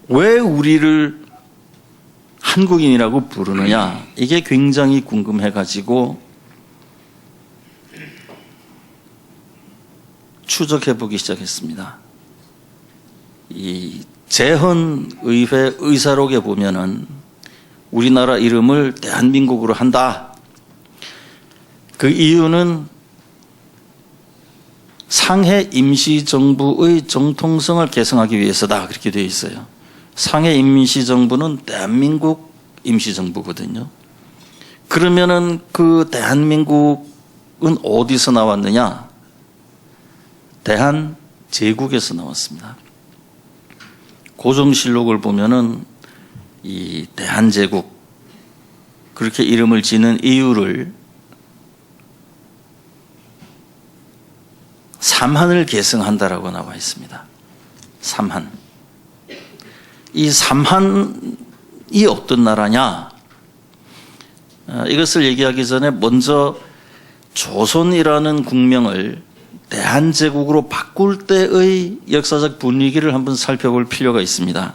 왜 우리를 한국인이라고 부르느냐, 이게 굉장히 궁금해가지고 추적해보기 시작했습니다. 이 재헌의회 의사록에 보면은 우리나라 이름을 대한민국으로 한다. 그 이유는 상해 임시정부의 정통성을 개성하기 위해서다, 그렇게 되어 있어요. 상해 임시정부는 대한민국 임시정부거든요. 그러면은 그 대한민국은 어디서 나왔느냐? 대한제국에서 나왔습니다. 고종실록을 보면은 이 대한제국, 그렇게 이름을 지는 이유를 삼한을 계승한다라고 나와 있습니다. 삼한. 이 삼한이 어떤 나라냐? 이것을 얘기하기 전에 먼저 조선이라는 국명을 대한제국으로 바꿀 때의 역사적 분위기를 한번 살펴볼 필요가 있습니다.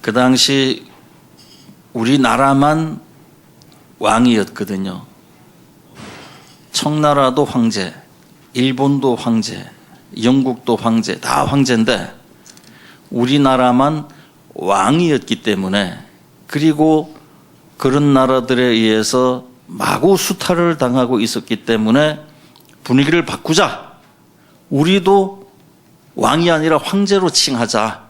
그 당시 우리나라만 왕이었거든요. 청나라도 황제, 일본도 황제, 영국도 황제, 다 황제인데 우리나라만 왕이었기 때문에, 그리고 그런 나라들에 의해서 마구 수탈을 당하고 있었기 때문에 분위기를 바꾸자. 우리도 왕이 아니라 황제로 칭하자.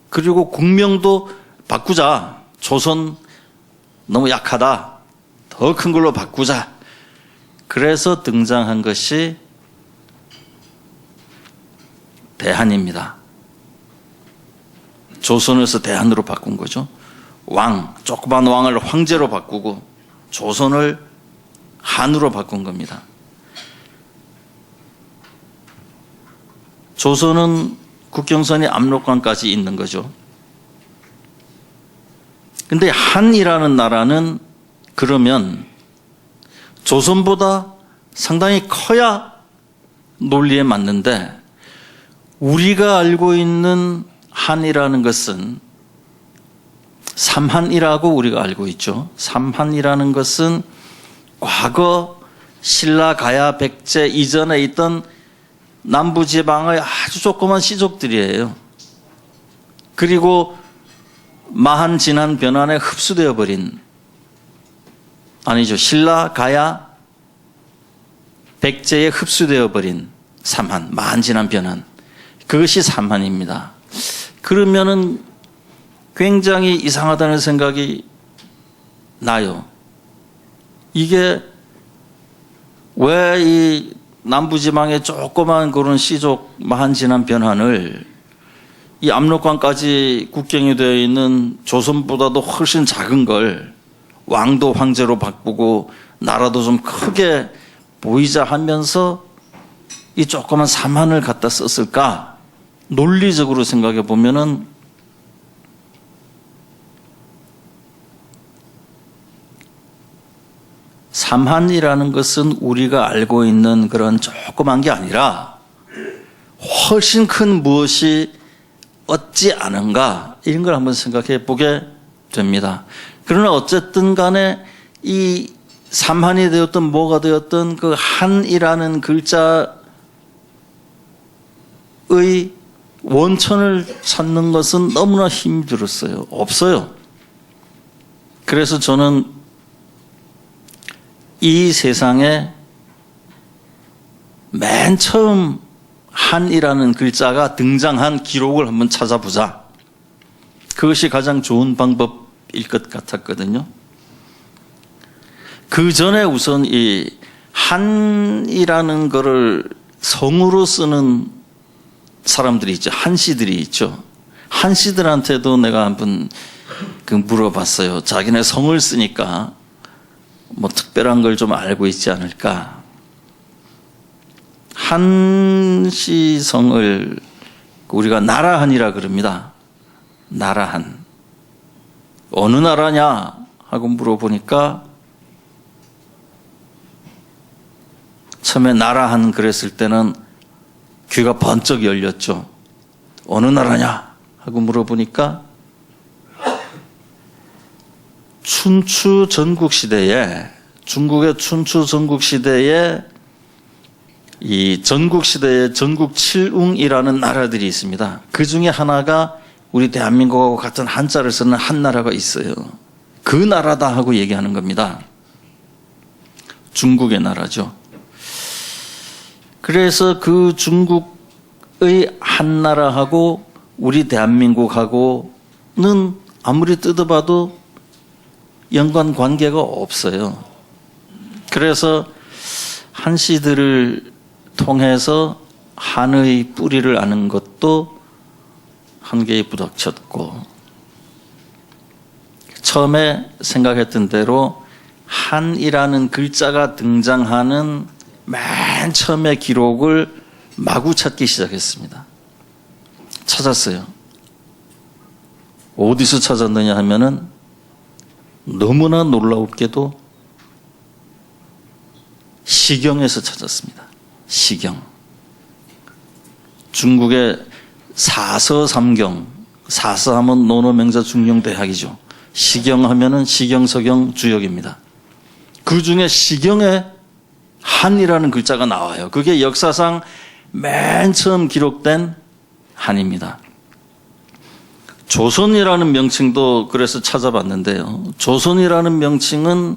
그리고 국명도 바꾸자. 조선 너무 약하다. 더 큰 걸로 바꾸자. 그래서 등장한 것이 대한입니다. 조선에서 대한으로 바꾼 거죠. 왕, 조그만 왕을 황제로 바꾸고 조선을 한으로 바꾼 겁니다. 조선은 국경선이 압록강까지 있는 거죠. 근데 한이라는 나라는 그러면 조선보다 상당히 커야 논리에 맞는데, 우리가 알고 있는 한이라는 것은 삼한이라고 우리가 알고 있죠. 삼한이라는 것은 과거 신라, 가야, 백제 이전에 있던 남부지방의 아주 조그만 시족들이에요. 그리고 마한 진한 변환에 흡수되어 버린, 아니죠, 신라, 가야, 백제에 흡수되어 버린 삼한, 마한 진한 변환, 그것이 삼한입니다. 그러면은 굉장히 이상하다는 생각이 나요. 이게 왜 이 남부지방의 조그만 그런 시족 마한 진한 변환을 이 압록강까지 국경이 되어 있는 조선보다도 훨씬 작은 걸 왕도 황제로 바꾸고 나라도 좀 크게 보이자 하면서 이 조그만 삼한을 갖다 썼을까? 논리적으로 생각해 보면은 삼한이라는 것은 우리가 알고 있는 그런 조그만 게 아니라 훨씬 큰 무엇이 얻지 않은가, 이런 걸 한번 생각해 보게 됩니다. 그러나 어쨌든 간에 이 삼한이 되었던 뭐가 되었던 그 한이라는 글자의 원천을 찾는 것은 너무나 힘들었어요. 없어요. 그래서 저는 이 세상에 맨 처음 한이라는 글자가 등장한 기록을 한번 찾아보자. 그것이 가장 좋은 방법일 것 같았거든요. 그 전에 우선 이 한이라는 거를 성으로 쓰는 사람들이 있죠. 한씨들이 있죠. 한씨들한테도 내가 한번 물어봤어요. 자기네 성을 쓰니까 뭐 특별한 걸 좀 알고 있지 않을까. 한씨 성을 우리가 나라한이라 그럽니다. 나라한. 어느 나라냐 하고 물어보니까 처음에 나라 한 그랬을 때는 귀가 번쩍 열렸죠. 어느 나라냐 하고 물어보니까 춘추 전국시대에, 중국의 춘추 전국시대에 이 전국시대에 전국 칠웅이라는 나라들이 있습니다. 그 중에 하나가 우리 대한민국하고 같은 한자를 쓰는 한 나라가 있어요. 그 나라다 하고 얘기하는 겁니다. 중국의 나라죠. 그래서 그 중국의 한 나라하고 우리 대한민국하고는 아무리 뜯어봐도 연관 관계가 없어요. 그래서 한씨들을 통해서 한의 뿌리를 아는 것도 한계에 부닥쳤고, 처음에 생각했던 대로 한이라는 글자가 등장하는 맨 처음의 기록을 마구 찾기 시작했습니다. 찾았어요. 어디서 찾았느냐 하면은 너무나 놀라웠게도 시경에서 찾았습니다. 시경. 중국의 사서삼경, 사서하면 논어명사 중용대학이죠. 시경하면은 시경서경 주역입니다. 그 중에 시경에 한이라는 글자가 나와요. 그게 역사상 맨 처음 기록된 한입니다. 조선이라는 명칭도 그래서 찾아봤는데요. 조선이라는 명칭은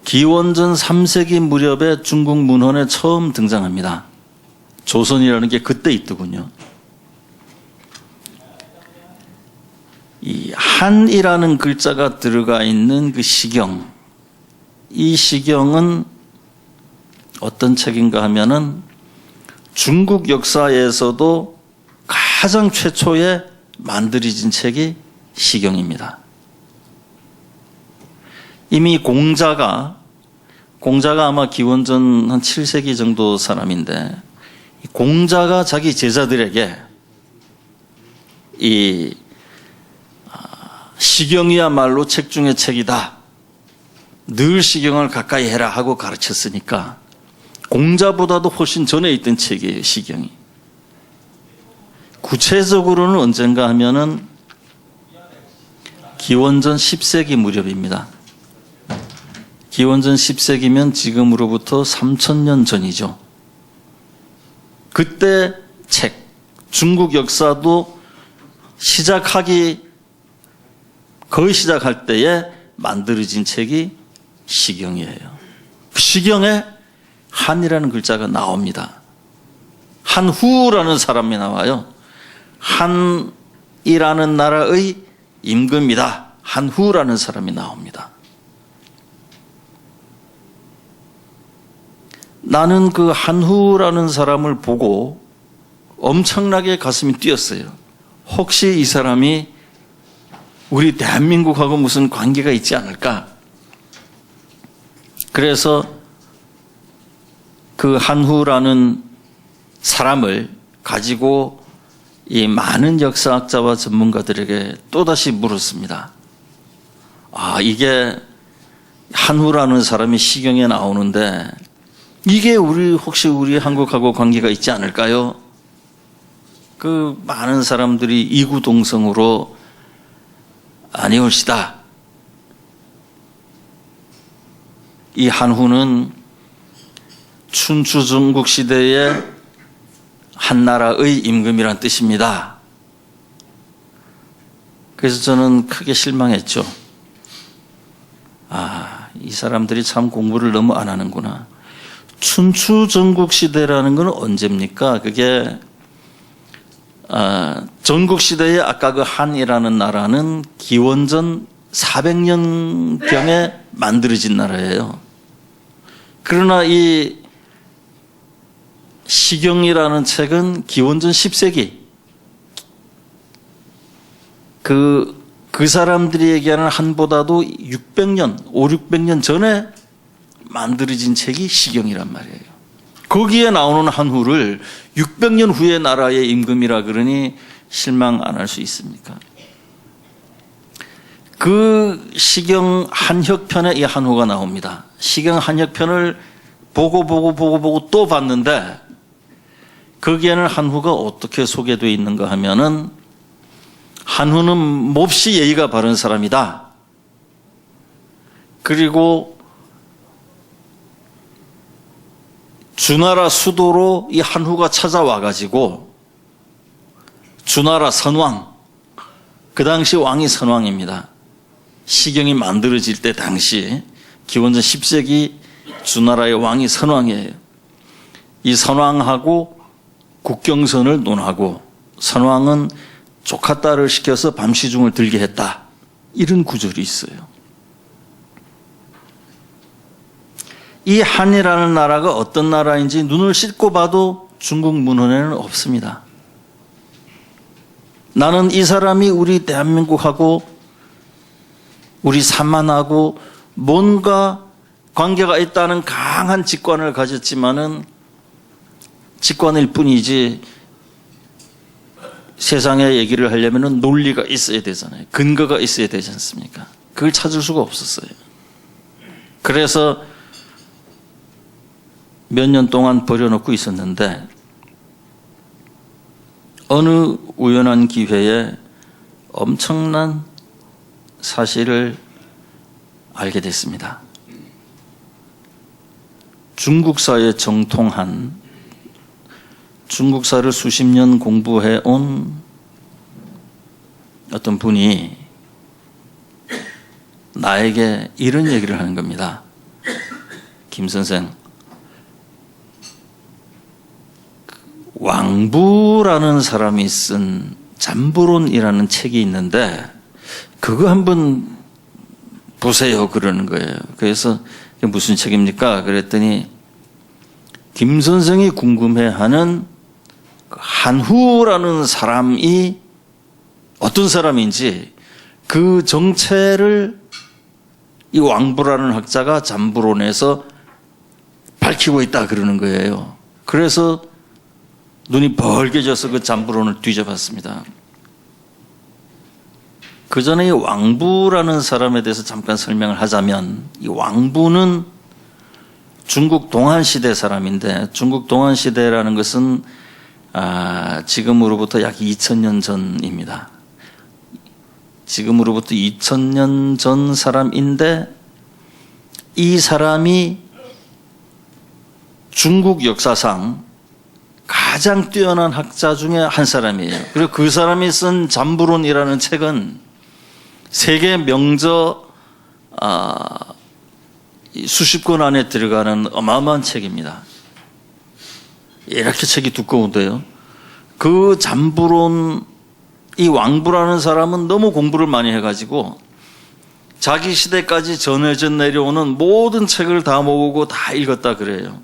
기원전 3세기 무렵에 중국 문헌에 처음 등장합니다. 조선이라는 게 그때 있더군요. 이 한이라는 글자가 들어가 있는 그 시경, 이 시경은 어떤 책인가 하면은 중국 역사에서도 가장 최초에 만들어진 책이 시경입니다. 이미 공자가 아마 기원전 한 7세기 정도 사람인데, 공자가 자기 제자들에게 이 시경이야말로 책 중의 책이다, 늘 시경을 가까이 해라 하고 가르쳤으니까 공자보다도 훨씬 전에 있던 책이에요, 시경이. 구체적으로는 언젠가 하면은 기원전 10세기 무렵입니다. 기원전 10세기면 지금으로부터 3000년 전이죠. 그때 책, 중국 역사도 거의 시작할 때에 만들어진 책이 시경이에요. 시경에 한이라는 글자가 나옵니다. 한후라는 사람이 나와요. 한이라는 나라의 임금이다, 한후라는 사람이 나옵니다. 나는 그 한후라는 사람을 보고 엄청나게 가슴이 뛰었어요. 혹시 이 사람이 우리 대한민국하고 무슨 관계가 있지 않을까? 그래서 그 한후라는 사람을 가지고 이 많은 역사학자와 전문가들에게 또다시 물었습니다. 이게 한후라는 사람이 시경에 나오는데 이게 혹시 우리 한국하고 관계가 있지 않을까요? 그 많은 사람들이 이구동성으로 아니올시다, 이 한후는 춘추 전국 시대의 한나라의 임금이란 뜻입니다. 그래서 저는 크게 실망했죠. 이 사람들이 참 공부를 너무 안 하는구나. 춘추 전국 시대라는 건 언제입니까? 그게 전국 시대에 아까 그 한이라는 나라는 기원전 400년경에 만들어진 나라예요. 그러나 이 시경이라는 책은 기원전 10세기 그 사람들이 얘기하는 한보다도 600년 전에 만들어진 책이 시경이란 말이에요. 거기에 나오는 한후를 600년 후의 나라의 임금이라 그러니 실망 안 할 수 있습니까? 그 시경 한혁편에 이 한후가 나옵니다. 시경 한혁편을 보고 또 봤는데 거기에는 한후가 어떻게 소개되어 있는가 하면은 한후는 몹시 예의가 바른 사람이다. 그리고 주나라 수도로 이 한후가 찾아와 가지고 주나라 선왕, 그 당시 왕이 선왕입니다. 시경이 만들어질 때 당시 기원전 10세기 주나라의 왕이 선왕이에요. 이 선왕하고 국경선을 논하고 선왕은 조카 딸을 시켜서 밤시중을 들게 했다. 이런 구절이 있어요. 이 한이라는 나라가 어떤 나라인지 눈을 씻고 봐도 중국 문헌에는 없습니다. 나는 이 사람이 우리 대한민국하고 우리 삼만하고 뭔가 관계가 있다는 강한 직관을 가졌지만은 직관일 뿐이지 세상에 얘기를 하려면 논리가 있어야 되잖아요. 근거가 있어야 되지 않습니까? 그걸 찾을 수가 없었어요. 그래서 몇 년 동안 버려놓고 있었는데 어느 우연한 기회에 엄청난 사실을 알게 됐습니다. 중국사에 정통한, 중국사를 수십 년 공부해 온 어떤 분이 나에게 이런 얘기를 하는 겁니다. 김 선생, 왕부라는 사람이 쓴 잠부론이라는 책이 있는데 그거 한번 보세요 그러는 거예요. 그래서 무슨 책입니까? 그랬더니 김 선생이 궁금해하는 한후라는 사람이 어떤 사람인지 그 정체를 이 왕부라는 학자가 잠부론에서 밝히고 있다 그러는 거예요. 그래서 눈이 벌게져서 그 잠부론을 뒤져봤습니다. 그 전에 이 왕부라는 사람에 대해서 잠깐 설명을 하자면 이 왕부는 중국 동한시대 사람인데 중국 동한시대라는 것은 지금으로부터 약 2000년 전입니다. 지금으로부터 2000년 전 사람인데 이 사람이 중국 역사상 가장 뛰어난 학자 중에 한 사람이에요. 그리고 그 사람이 쓴 잠부론이라는 책은 세계 명저 수십 권 안에 들어가는 어마어마한 책입니다. 이렇게 책이 두꺼운데요. 그 잠부론, 이 왕부라는 사람은 너무 공부를 많이 해가지고 자기 시대까지 전해져 내려오는 모든 책을 다 모으고 다 읽었다 그래요.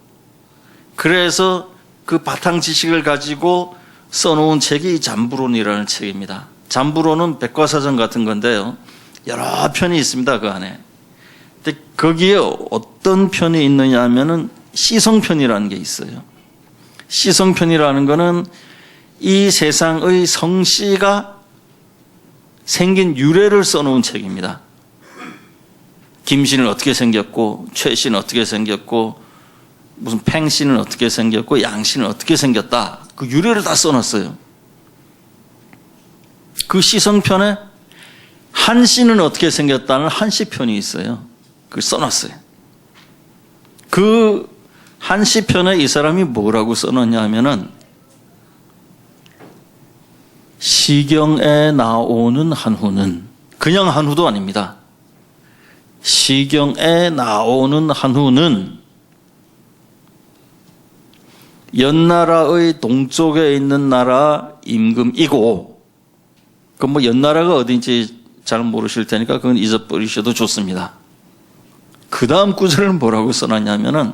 그래서 그 바탕 지식을 가지고 써놓은 책이 잠부론이라는 책입니다. 잠부론은 백과사전 같은 건데요. 여러 편이 있습니다. 그 안에. 근데 거기에 어떤 편이 있느냐 하면은 시성편이라는 게 있어요. 시성편이라는 거는 이 세상의 성씨가 생긴 유래를 써놓은 책입니다. 김씨는 어떻게 생겼고 최씨는 어떻게 생겼고 무슨 팽씨는 어떻게 생겼고 양씨는 어떻게 생겼다. 그 유래를 다 써놨어요. 그 시성편에 한씨는 어떻게 생겼다는 한씨편이 있어요. 그걸 써놨어요. 그 한씨편에 이 사람이 뭐라고 써놨냐 하면은 시경에 나오는 한후는 그냥 한후도 아닙니다. 시경에 나오는 한후는 연나라의 동쪽에 있는 나라 임금이고, 그 뭐 연나라가 어딘지 잘 모르실 테니까 그건 잊어버리셔도 좋습니다. 그 다음 구절은 뭐라고 써놨냐면은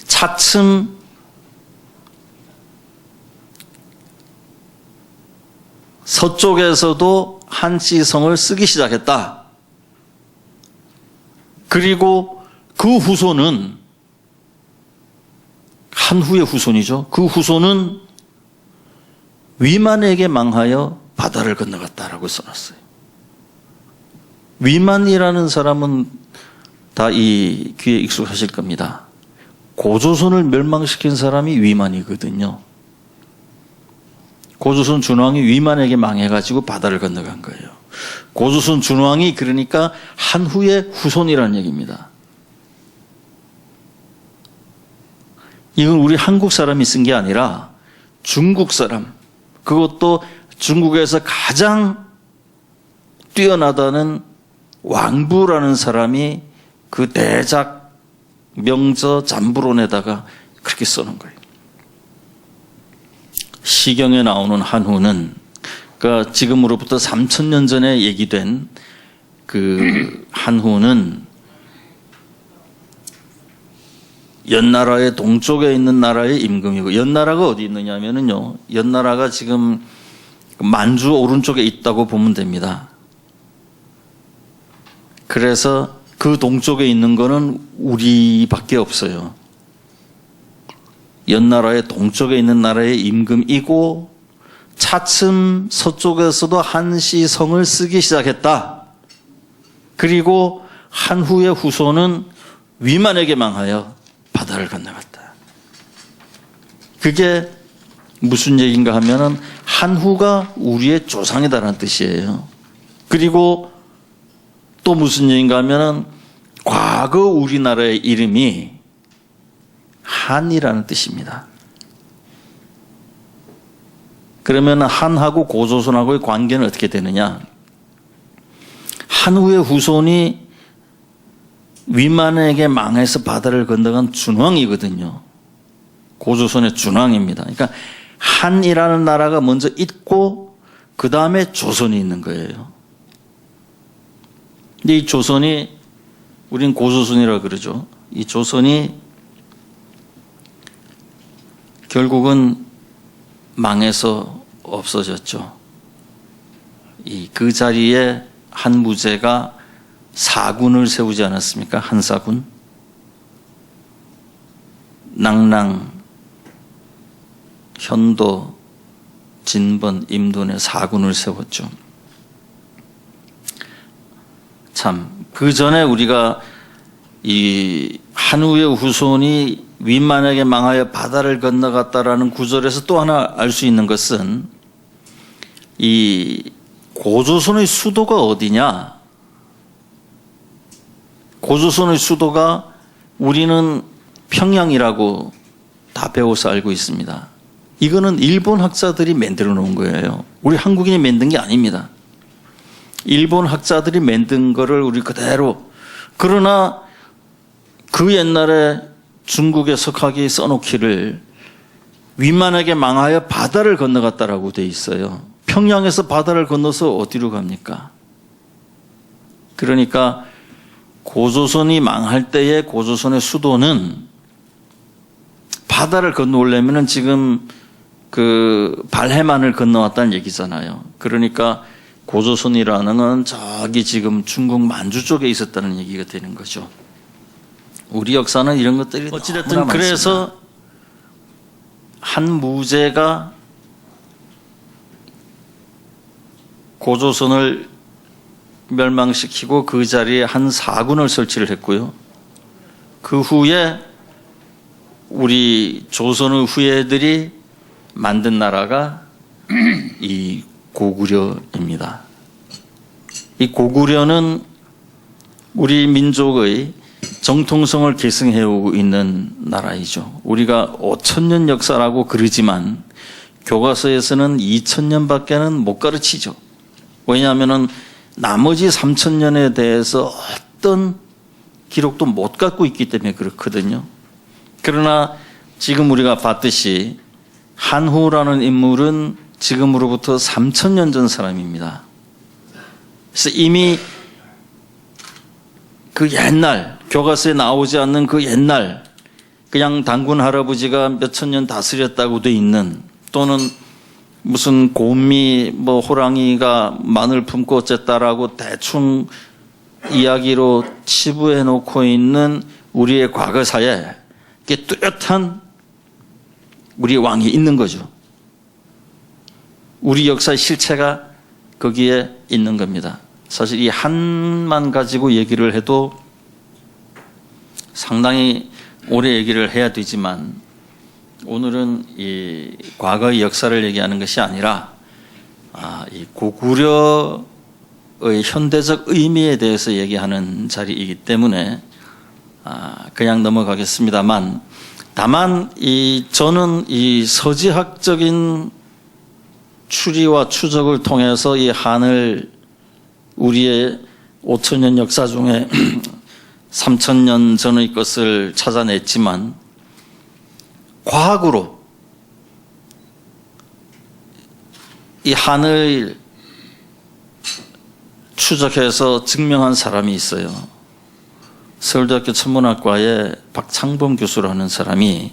차츰 서쪽에서도 한씨성을 쓰기 시작했다. 그리고 그 후손은 한후의 후손이죠. 그 후손은 위만에게 망하여 바다를 건너갔다라고 써놨어요. 위만이라는 사람은 다 이 귀에 익숙하실 겁니다. 고조선을 멸망시킨 사람이 위만이거든요. 고조선 준왕이 위만에게 망해가지고 바다를 건너간 거예요. 고조선 준왕이 그러니까 한후의 후손이라는 얘기입니다. 이건 우리 한국 사람이 쓴 게 아니라 중국 사람, 그것도 중국에서 가장 뛰어나다는 왕부라는 사람이 그 대작 명저 잠부론에다가 그렇게 써놓은 거예요. 시경에 나오는 한후는 그러니까 지금으로부터 3,000년 전에 얘기된 그 한후는 연나라의 동쪽에 있는 나라의 임금이고, 연나라가 어디 있느냐면요, 연나라가 지금 만주 오른쪽에 있다고 보면 됩니다. 그래서 그 동쪽에 있는 거는 우리밖에 없어요. 연나라의 동쪽에 있는 나라의 임금이고, 차츰 서쪽에서도 한시성을 쓰기 시작했다. 그리고 한후의 후손은 위만에게 망하여 바다를 건너갔다. 그게 무슨 얘기인가 하면은 한후가 우리의 조상이다라는 뜻이에요. 그리고 또 무슨 얘기인가 하면은 과거 우리나라의 이름이 한이라는 뜻입니다. 그러면 한하고 고조선하고의 관계는 어떻게 되느냐? 한후의 후손이 위만에게 망해서 바다를 건너간 준왕이거든요. 고조선의 준왕입니다. 그러니까 한이라는 나라가 먼저 있고 그 다음에 조선이 있는 거예요. 근데 이 조선이, 우린 고조선이라고 그러죠. 이 조선이 결국은 망해서 없어졌죠. 그 자리에 한무제가 사군을 세우지 않았습니까? 한사군. 낭랑, 현도, 진번, 임돈의 사군을 세웠죠. 참, 그 전에 우리가 이 한후의 후손이 위만에게 망하여 바다를 건너갔다라는 구절에서 또 하나 알 수 있는 것은, 이 고조선의 수도가 어디냐? 고조선의 수도가 우리는 평양이라고 다 배워서 알고 있습니다. 이거는 일본 학자들이 만들어 놓은 거예요. 우리 한국인이 만든 게 아닙니다. 일본 학자들이 만든 거를 우리 그대로, 그러나 그 옛날에 중국의 석학이 써놓기를 위만에게 망하여 바다를 건너갔다라고 돼 있어요. 평양에서 바다를 건너서 어디로 갑니까? 그러니까 고조선이 망할 때의 고조선의 수도는 바다를 건너오려면 지금 그 발해만을 건너왔다는 얘기잖아요. 그러니까 고조선이라는 건 저기 지금 중국 만주 쪽에 있었다는 얘기가 되는 거죠. 우리 역사는 이런 것들이 어찌됐든 그래서 한무제가 고조선을 멸망시키고 그 자리에 한 사군을 설치를 했고요. 그 후에 우리 조선의 후예들이 만든 나라가 이 고구려입니다. 이 고구려는 우리 민족의 정통성을 계승해오고 있는 나라이죠. 우리가 5,000년 역사라고 그러지만 교과서에서는 2,000년밖에는 못 가르치죠. 왜냐하면 나머지 3,000년에 대해서 어떤 기록도 못 갖고 있기 때문에 그렇거든요. 그러나 지금 우리가 봤듯이 한후라는 인물은 지금으로부터 3,000년 전 사람입니다. 그래서 이미 그 옛날, 교과서에 나오지 않는 그 옛날, 그냥 단군 할아버지가 몇천 년 다스렸다고 돼 있는, 또는 무슨 곰이 뭐 호랑이가 마늘 품고 어쨌다라고 대충 이야기로 치부해 놓고 있는 우리의 과거사에 이게 뚜렷한 우리 왕이 있는 거죠. 우리 역사의 실체가 거기에 있는 겁니다. 사실 이 한만 가지고 얘기를 해도 상당히 오래 얘기를 해야 되지만 오늘은 이 과거의 역사를 얘기하는 것이 아니라 이 고구려의 현대적 의미에 대해서 얘기하는 자리이기 때문에 그냥 넘어가겠습니다만, 다만 저는 이 서지학적인 추리와 추적을 통해서 이 한을 우리의 5천년 역사 중에 3,000년 전의 것을 찾아냈지만 과학으로 이 한을 추적해서 증명한 사람이 있어요. 서울대학교 천문학과의 박창범 교수라는 사람이,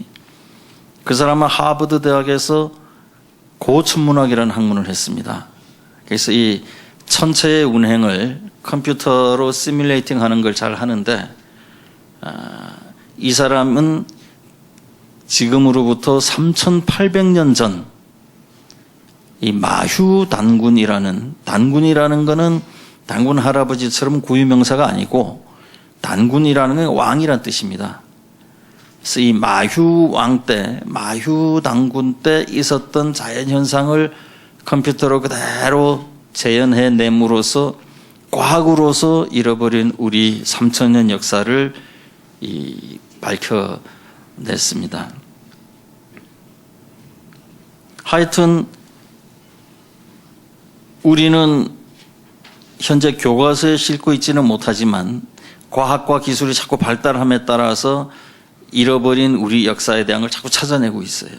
그 사람은 하버드 대학에서 고천문학이라는 학문을 했습니다. 그래서 이 천체의 운행을 컴퓨터로 시뮬레이팅 하는 걸 잘 하는데, 이 사람은 지금으로부터 3,800년 전 이 마휴 단군이라는 거는 단군 할아버지처럼 고유명사가 아니고 단군이라는 건 왕이란 뜻입니다. 그래서 이 마휴 왕 때, 마휴 단군 때 있었던 자연현상을 컴퓨터로 그대로 재현해 nem으로써 과학으로서 잃어버린 우리 3,000년 역사를 밝혀냈습니다. 하여튼 우리는 현재 교과서에 싣고 있지는 못하지만 과학과 기술이 자꾸 발달함에 따라서 잃어버린 우리 역사에 대한 걸 자꾸 찾아내고 있어요.